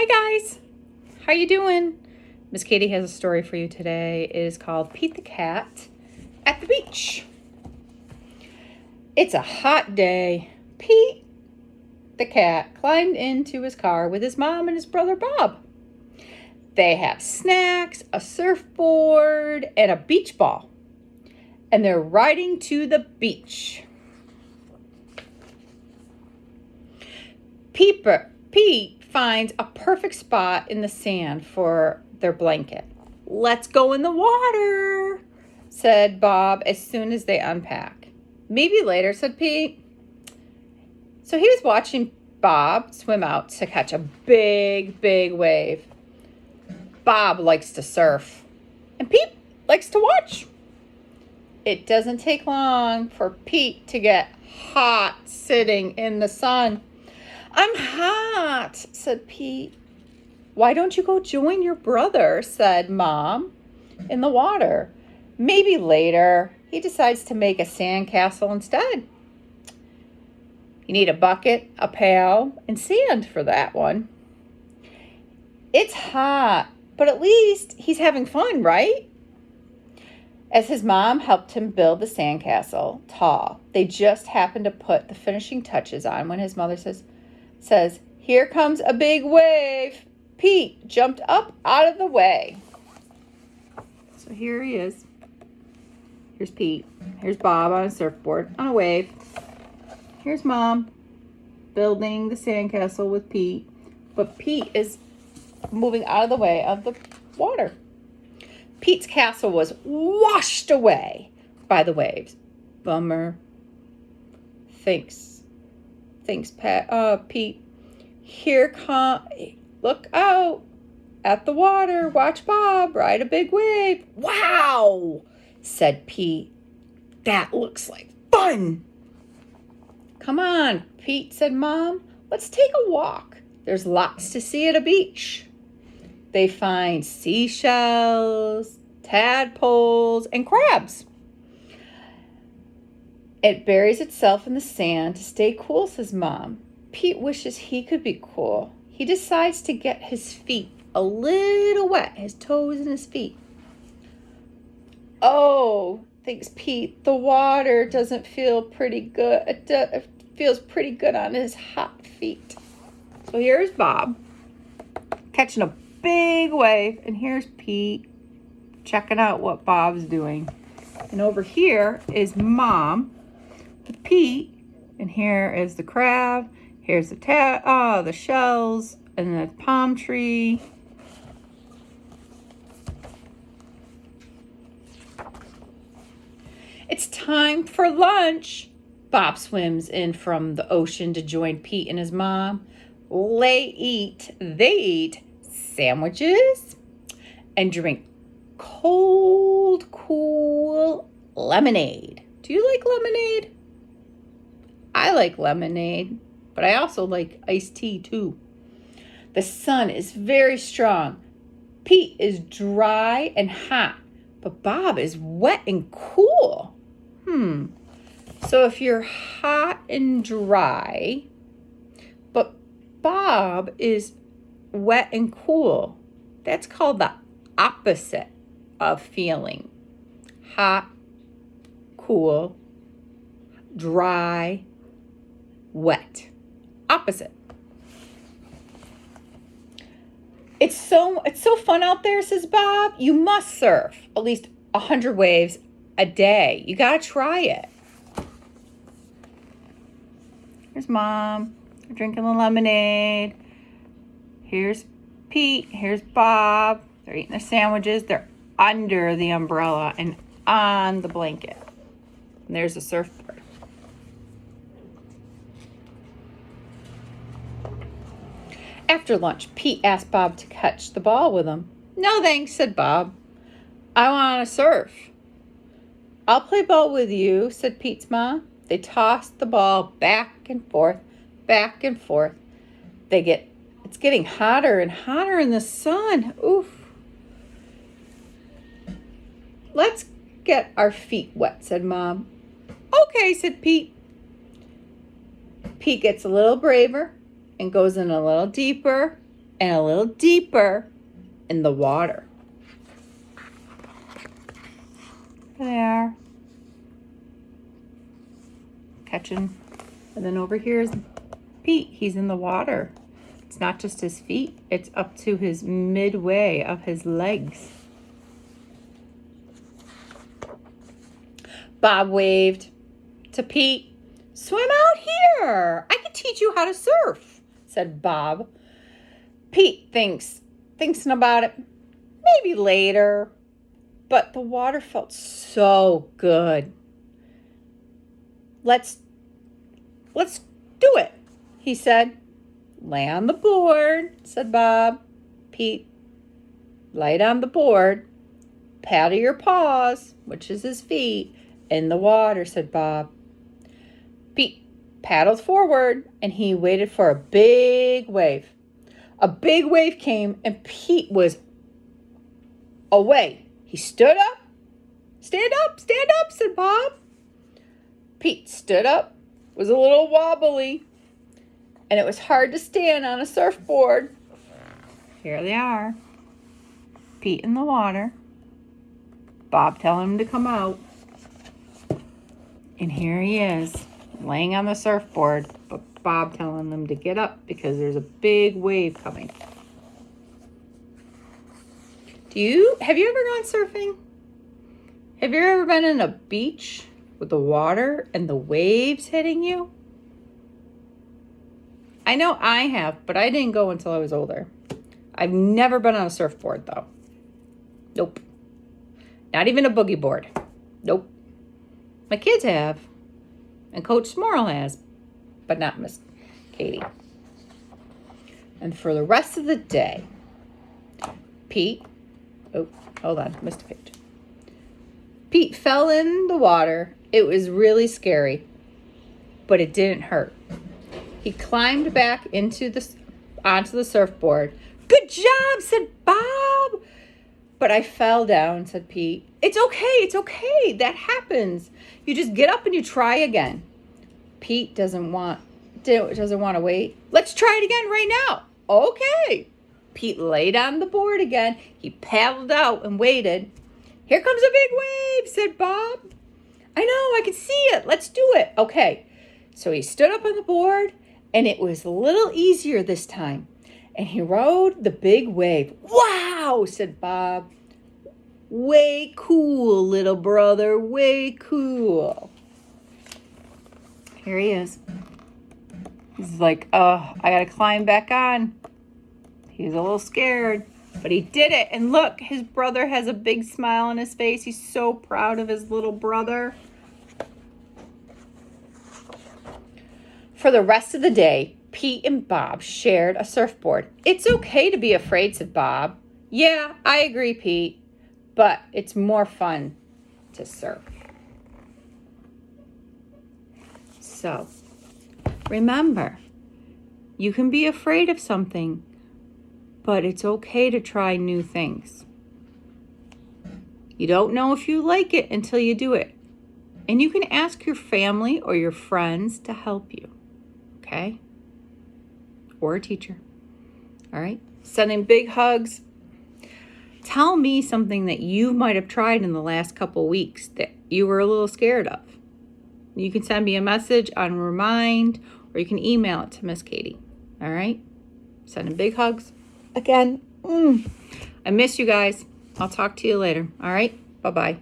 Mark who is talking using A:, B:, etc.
A: Hi guys, how you doing? Miss Katie has a story for you today. It is called Pete the Cat at the Beach. It's a hot day. Pete the cat climbed into his car with his mom and his brother Bob. They have snacks, a surfboard, and a beach ball. And they're riding to the beach. Pete finds a perfect spot in the sand for their blanket. Let's go in the water, said Bob as soon as they unpack. Maybe later, said Pete. So he was watching Bob swim out to catch a big wave. Bob likes to surf, and Pete likes to watch. It doesn't take long for Pete to get hot sitting in the sun. I'm hot, said Pete. Why don't you go join your brother, said Mom, in the water. Maybe later. He decides to make a sandcastle instead. You need a bucket, a pail, and sand for that one. It's hot, but at least he's having fun, right? As his mom helped him build the sandcastle tall, they just happened to put the finishing touches on when his mother says, "Here comes a big wave." Pete jumped up out of the way. So here he is. Here's Pete. Here's Bob on a surfboard on a wave. Here's Mom building the sandcastle with Pete. But Pete is moving out of the way of the water. Pete's castle was washed away by the waves. Bummer. Thanks, Pete. Look out at the water. Watch Bob ride a big wave. Wow, said Pete. That looks like fun. Come on, Pete, said Mom. Let's take a walk. There's lots to see at a beach. They find seashells, tadpoles, and crabs. It buries itself in the sand to stay cool, says Mom. Pete wishes he could be cool. He decides to get his feet a little wet, his toes and his feet. Oh, thinks Pete, the water doesn't feel pretty good. It feels pretty good on his hot feet. So here's Bob catching a big wave, and here's Pete checking out what Bob's doing. And over here is Mom with Pete, and here is the crab. Here's the shells and the palm tree. It's time for lunch. Bob swims in from the ocean to join Pete and his mom. They eat sandwiches and drink cold, cool lemonade. Do you like lemonade? I like lemonade, but I also like iced tea too. The sun is very strong. Pete is dry and hot, but Bob is wet and cool. So if you're hot and dry, but Bob is wet and cool, that's called the opposite of feeling. Hot, cool, dry, wet. Opposite. It's so fun out there, says Bob. You must surf at least 100 waves a day. You gotta try it. Here's Mom drinking the lemonade. Here's Pete. Here's Bob. They're eating their sandwiches. They're under the umbrella and on the blanket. And there's the surfboard. After lunch, Pete asked Bob to catch the ball with him. No thanks, said Bob. I want to surf. I'll play ball with you, said Pete's mom. They tossed the ball back and forth, back and forth. It's getting hotter and hotter in the sun. Oof. Let's get our feet wet, said Mom. Okay, said Pete. Pete gets a little braver and goes in a little deeper and a little deeper in the water. There. Catching. And then over here is Pete. He's in the water. It's not just his feet. It's up to his midway of his legs. Bob waved to Pete. Swim out here. I can teach you how to surf, said Bob. Pete thinking about it. Maybe later. But the water felt so good. Let's do it, he said. Lay on the board, said Bob. Pete laid on the board. Paddle your paws, which is his feet, in the water, said Bob. Pete paddled forward, and he waited for a big wave. A big wave came, and Pete was away. He stood up. Stand up, said Bob. Pete stood up, was a little wobbly, and it was hard to stand on a surfboard. Here they are. Pete in the water. Bob telling him to come out. And here he is, laying on the surfboard, but Bob telling him to get up because there's a big wave coming. Have you ever gone surfing? Have you ever been in a beach with the water and the waves hitting you? I know I have, but I didn't go until I was older. I've never been on a surfboard, though. Nope. Not even a boogie board. Nope. My kids have, and Coach Smorl has, but not Miss Katie. And for the rest of the day, Pete missed a page. Pete fell in the water. It was really scary, but it didn't hurt. He climbed back onto the surfboard. Good job, said Bob. But I fell down, said Pete. It's okay. That happens. You just get up and you try again. Pete doesn't want to wait. Let's try it again right now. Okay. Pete laid on the board again. He paddled out and waited. Here comes a big wave, said Bob. I know, I can see it. Let's do it. Okay. So he stood up on the board, and it was a little easier this time. And he rode the big wave. Wow, said Bob. Way cool, little brother. Way cool. Here he is. He's like, I got to climb back on. He's a little scared, but he did it. And look, his brother has a big smile on his face. He's so proud of his little brother. For the rest of the day, Pete and Bob shared a surfboard. It's okay to be afraid, said Bob. Yeah, I agree, Pete, but it's more fun to surf. So, remember, you can be afraid of something, but it's okay to try new things. You don't know if you like it until you do it. And you can ask your family or your friends to help you, okay? Or a teacher, all right? Sending big hugs. Tell me something that you might have tried in the last couple weeks that you were a little scared of. You can send me a message on Remind, or you can email it to Miss Katie, all right? Sending big hugs. Again, I miss you guys. I'll talk to you later. All right? Bye-bye.